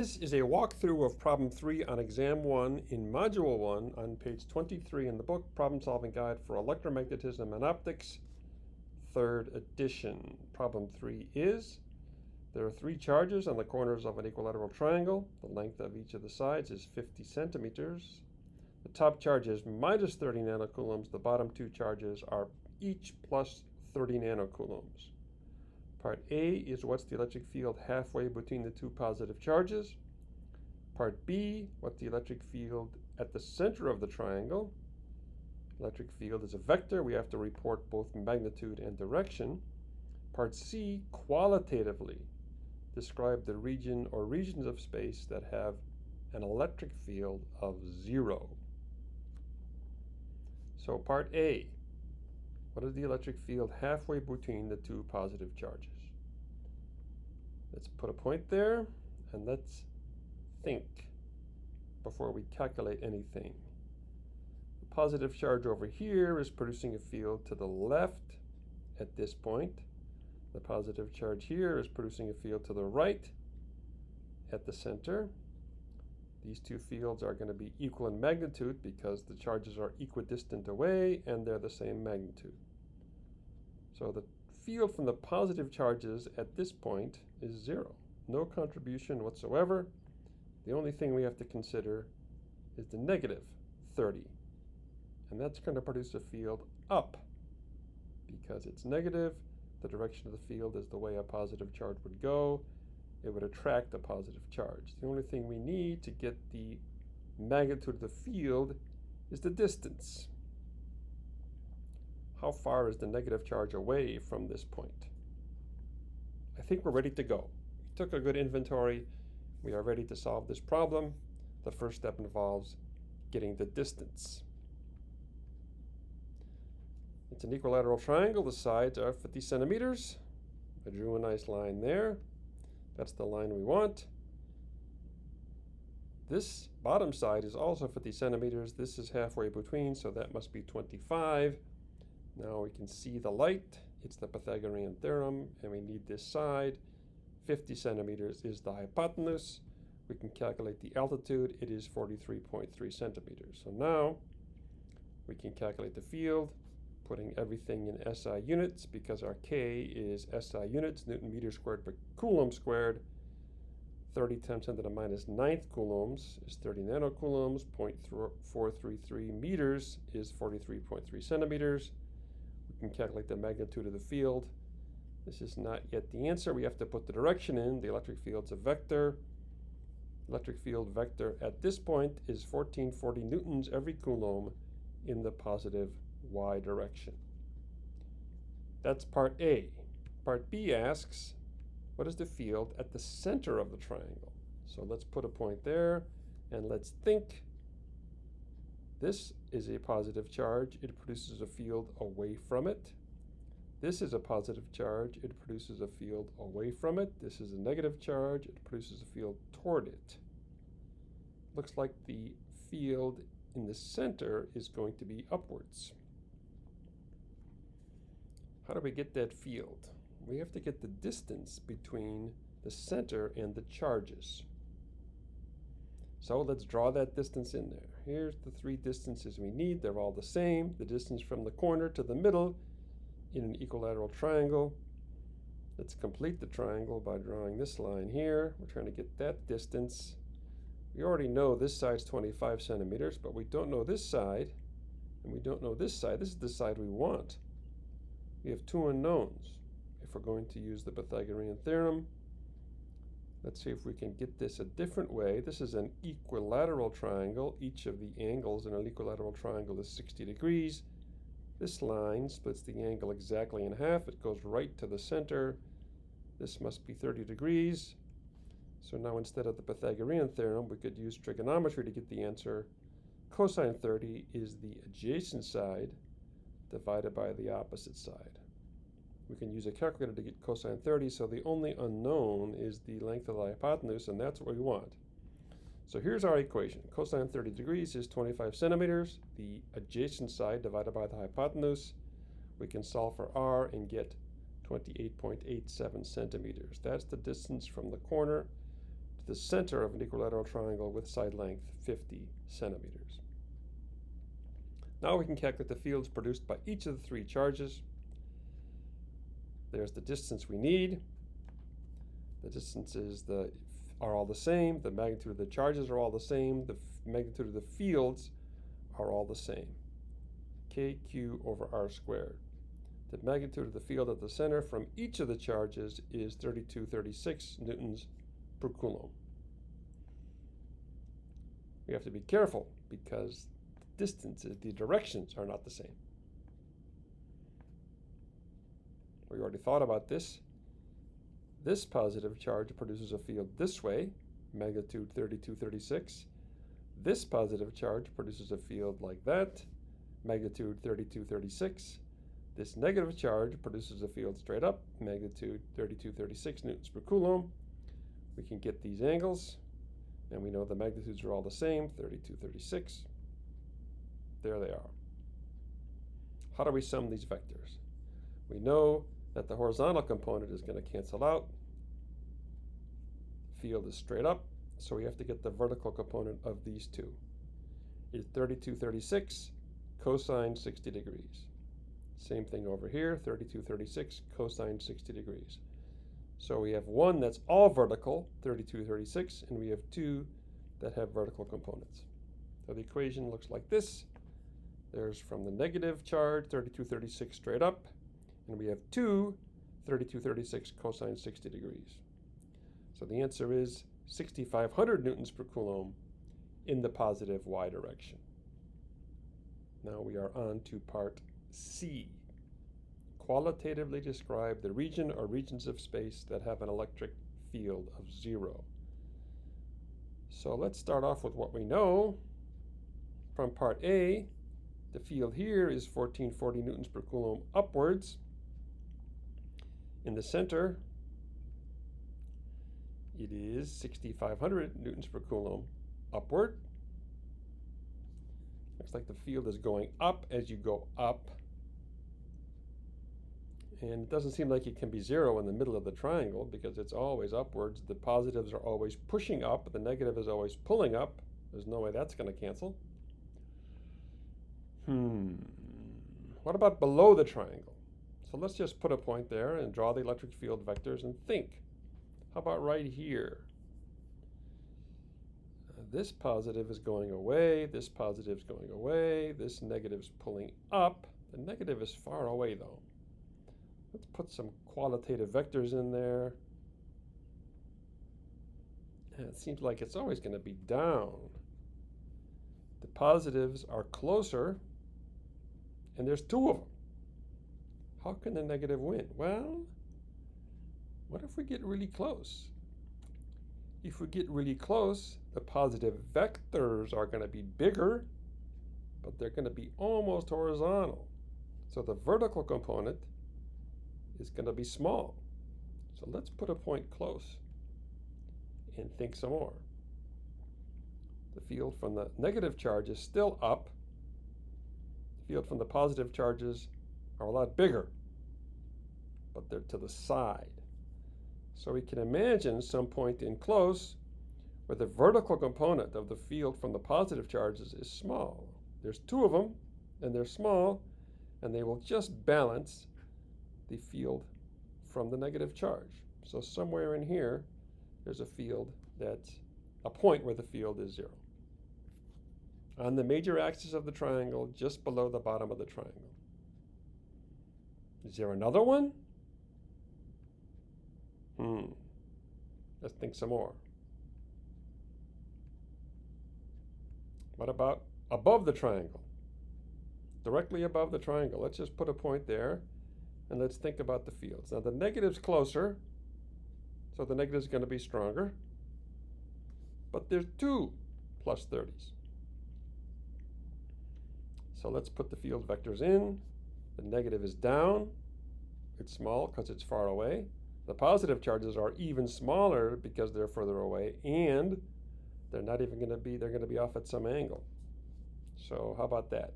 This is a walkthrough of problem 3 on exam 1 in module 1 on page 23 in the book Problem Solving Guide for Electromagnetism and Optics, 3rd edition. Problem 3 is, there are 3 charges on the corners of an equilateral triangle. The length of each of the sides is 50 centimeters. The top charge is minus 30 nanocoulombs. The bottom 2 charges are each plus 30 nanocoulombs. Part A is what's the electric field halfway between the 2 positive charges. Part B, what's the electric field at the center of the triangle. Electric field is a vector. We have to report both magnitude and direction. Part C, qualitatively describe the region or regions of space that have an electric field of 0. So part A, what is the electric field halfway between the 2 positive charges? Let's put a point there and let's think before we calculate anything. The positive charge over here is producing a field to the left at this point. The positive charge here is producing a field to the right at the center. These 2 fields are going to be equal in magnitude because the charges are equidistant away and they're the same magnitude. So the field from the positive charges at this point is 0. No contribution whatsoever. The only thing we have to consider is the negative 30. And that's going to produce a field up. Because it's negative, the direction of the field is the way a positive charge would go. It would attract a positive charge. The only thing we need to get the magnitude of the field is the distance. How far is the negative charge away from this point? I think we're ready to go. We took a good inventory. We are ready to solve this problem. The first step involves getting the distance. It's an equilateral triangle. The sides are 50 centimeters. I drew a nice line there. That's the line we want. This bottom side is also 50 centimeters. This is halfway between, so that must be 25. Now we can see the light. It's the Pythagorean theorem, and we need this side. 50 centimeters is the hypotenuse. We can calculate the altitude. It is 43.3 centimeters. So now we can calculate the field, putting everything in SI units because our K is SI units, Newton meter squared per coulomb squared. 30 times 10 to the minus 9th coulombs is 30 nanocoulombs. 0.433 meters is 43.3 centimeters. We can calculate the magnitude of the field. This is not yet the answer. We have to put the direction in. The electric field's a vector. Electric field vector at this point is 1440 newtons every coulomb in the positive y direction. That's part A. Part B asks, what is the field at the center of the triangle? So let's put a point there and let's think. This is a positive charge. It produces a field away from it. This is a positive charge. It produces a field away from it. This is a negative charge. It produces a field toward it. Looks like the field in the center is going to be upwards. How do we get that field? We have to get the distance between the center and the charges. So let's draw that distance in there. Here's the 3 distances we need. They're all the same. The distance from the corner to the middle in an equilateral triangle. Let's complete the triangle by drawing this line here. We're trying to get that distance. We already know this side's 25 centimeters, but we don't know this side, and we don't know this side. This is the side we want. We have 2 unknowns. If we're going to use the Pythagorean theorem, let's see if we can get this a different way. This is an equilateral triangle. Each of the angles in an equilateral triangle is 60 degrees. This line splits the angle exactly in half. It goes right to the center. This must be 30 degrees. So now instead of the Pythagorean theorem, we could use trigonometry to get the answer. Cosine 30 is the adjacent side divided by the opposite side. We can use a calculator to get cosine 30, so the only unknown is the length of the hypotenuse, and that's what we want. So here's our equation. Cosine 30 degrees is 25 centimeters. The adjacent side divided by the hypotenuse. We can solve for r and get 28.87 centimeters. That's the distance from the corner to the center of an equilateral triangle with side length 50 centimeters. Now we can calculate the fields produced by each of the three charges. There's the distance we need. The distances are all the same. The magnitude of the charges are all the same. The magnitude of the fields are all the same. KQ over R squared. The magnitude of the field at the center from each of the charges is 3236 newtons per coulomb. We have to be careful because the distances, the directions are not the same. We already thought about this. This positive charge produces a field this way, magnitude 3236. This positive charge produces a field like that, magnitude 3236. This negative charge produces a field straight up, magnitude 3236 newtons per coulomb. We can get these angles, and we know the magnitudes are all the same, 3236. There they are. How do we sum these vectors? We know that the horizontal component is going to cancel out. The field is straight up, so we have to get the vertical component of these two. It's 3236 cosine 60 degrees. Same thing over here, 3236 cosine 60 degrees. So we have one that's all vertical, 3236, and we have two that have vertical components. So the equation looks like this. There's from the negative charge, 3236 straight up, and we have two 3236 cosine 60 degrees. So the answer is 6,500 newtons per coulomb in the positive y direction. Now we are on to part C. Qualitatively describe the region or regions of space that have an electric field of 0. So let's start off with what we know. From part A, the field here is 1440 newtons per coulomb upwards. In the center, it is 6,500 newtons per coulomb upward. Looks like the field is going up as you go up. And it doesn't seem like it can be 0 in the middle of the triangle because it's always upwards. The positives are always pushing up, the negative is always pulling up. There's no way that's going to cancel. What about below the triangle? So let's just put a point there and draw the electric field vectors and think. How about right here? This positive is going away, this positive is going away, this negative is pulling up. The negative is far away though. Let's put some qualitative vectors in there. And it seems like it's always going to be down. The positives are closer, and there's two of them. How can the negative win? Well, what if we get really close? If we get really close, the positive vectors are going to be bigger, but they're going to be almost horizontal. So the vertical component is going to be small. So let's put a point close and think some more. The field from the negative charge is still up. The field from the positive charges are a lot bigger, but they're to the side. So we can imagine some point in close where the vertical component of the field from the positive charges is small. There's two of them, and they're small, and they will just balance the field from the negative charge. So somewhere in here, there's a field that's a point where the field is 0. On the major axis of the triangle, just below the bottom of the triangle. Is there another one? Let's think some more. What about above the triangle? Directly above the triangle. Let's just put a point there, and let's think about the fields. Now the negative's closer, so the negative is going to be stronger, but there's two plus 30s. So let's put the field vectors in. The negative is down. It's small because it's far away. The positive charges are even smaller because they're further away, and they're not even going to be, they're going to be off at some angle. So how about that?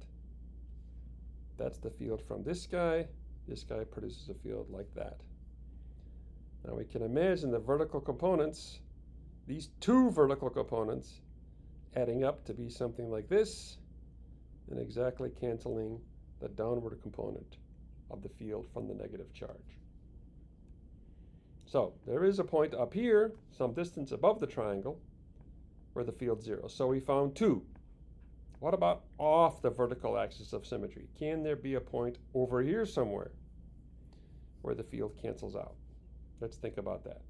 That's the field from this guy. This guy produces a field like that. Now we can imagine the vertical components these two vertical components adding up to be something like this, and exactly canceling the downward component of the field from the negative charge. So there is a point up here, some distance above the triangle, where the field's 0. So we found 2. What about off the vertical axis of symmetry? Can there be a point over here somewhere where the field cancels out? Let's think about that.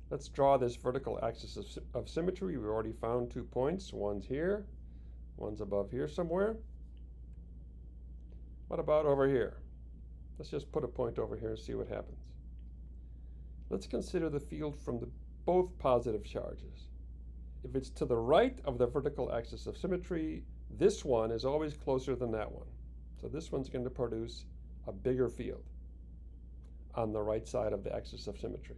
Let's draw this vertical axis of symmetry. We already found 2 points. One's here, one's above here somewhere. What about over here? Let's just put a point over here and see what happens. Let's consider the field from both positive charges. If it's to the right of the vertical axis of symmetry, this one is always closer than that one. So this one's going to produce a bigger field on the right side of the axis of symmetry.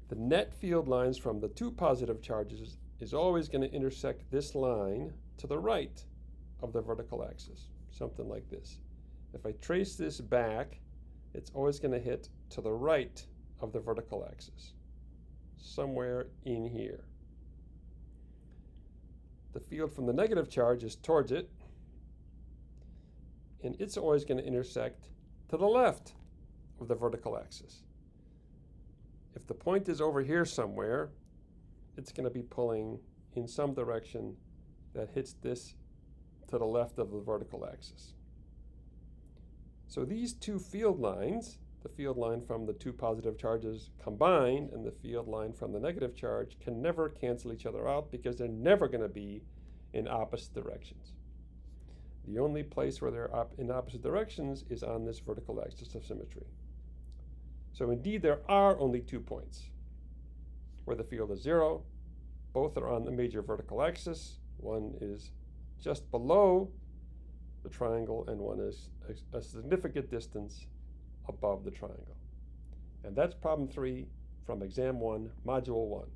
The net field lines from the 2 positive charges is always going to intersect this line to the right of the vertical axis, something like this. If I trace this back, it's always going to hit to the right of the vertical axis, somewhere in here. The field from the negative charge is towards it, and it's always going to intersect to the left of the vertical axis. If the point is over here somewhere, it's going to be pulling in some direction that hits this to the left of the vertical axis. So these 2 field lines, the field line from the 2 positive charges combined and the field line from the negative charge, can never cancel each other out because they're never going to be in opposite directions. The only place where they're in opposite directions is on this vertical axis of symmetry. So indeed, there are only 2 points where the field is 0. Both are on the major vertical axis. One is just below the triangle, and one is a significant distance above the triangle. And that's problem 3 from exam 1, module 1.